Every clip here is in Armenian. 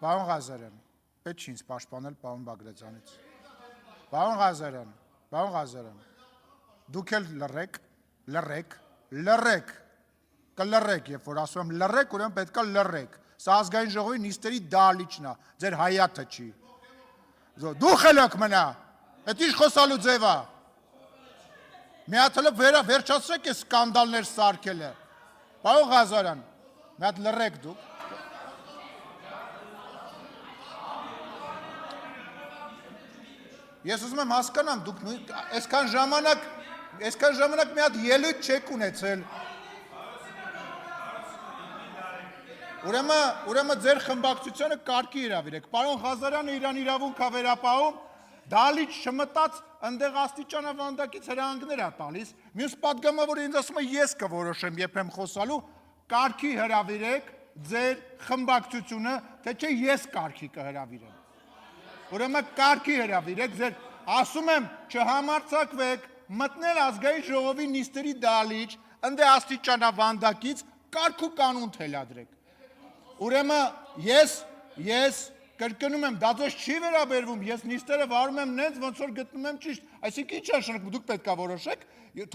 Պարոն Ղազարյան, պետք չի ինձ պաշտպանել պարոն Բագրատյանից։ Պարոն Ղազարյան, դուք էլ լռեք, կլռեք, երբ որ ասում եմ լռեք, ուրեմն պետք է լռեք։ Սա ազգային ժողովի նիստերի դահլիճն է, ձեր հայաթը չի։ Դու խելոք մնա, այդ ինչ խոսալու ձև է։ Մի հատ հլը վերջացրեք է սկանդալներ սարքելը։ Պարոն Ղազարյան, մի հատ լռեք դուք։ Ես ուզում եմ հասկանամ, դուք այսքան ժամանակ մի հատ ելույթ չեք ունեցել։ Ուրեմն ձեր խմբակցությունը կարգի հրավիրեք։ Պարոն Ղազարյանը իրան իրավունք է վերապահում, դահլիճ չմտած ընդեղ աստիճանավանդակից հրահանգներ է տալիս։ Մյուս պատգամավորը ինձ ասում է ես կորոշեմ երբ եմ խոսալու, կարգի հրավիրեք ձեր խմբակցությունը, թե չէ ես կարգի կհրավիրեմ։ Ուրեմն կարգի հրավիրեք ձեր, ասում եմ, չհամարձակվեք, մտնել ազգային ժողովի նիստերի դահլիճ, ընդեղ աստիճանավանդակից կարգ ու կանոն թելադրեք։ Ուրեմն ես կրկնում եմ, դա ձեզ չի վերաբերվում, ես նիստերը վարում եմ նենց, ոնց որ գտնում եմ ճիշտ, այսինքն ինչ նշանակում, դուք պետք է որոշեք,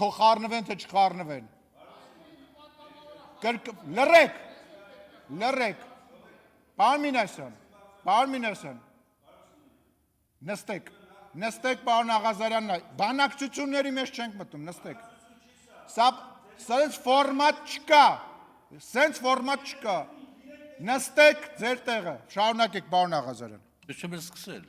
թող խառնվեն, թե չխառնվեն։ Լռեք։ Պարոն Մինասյան, նստեք, պարոն Աղազարյանն, բանակցությունների մեջ չենք մտնում, նստեք։ Սենց ֆորմատ չկա, նստեք ձեր տեղը, շարունակեք պարոն Աղազարյան։ Ես չեմ սկսել։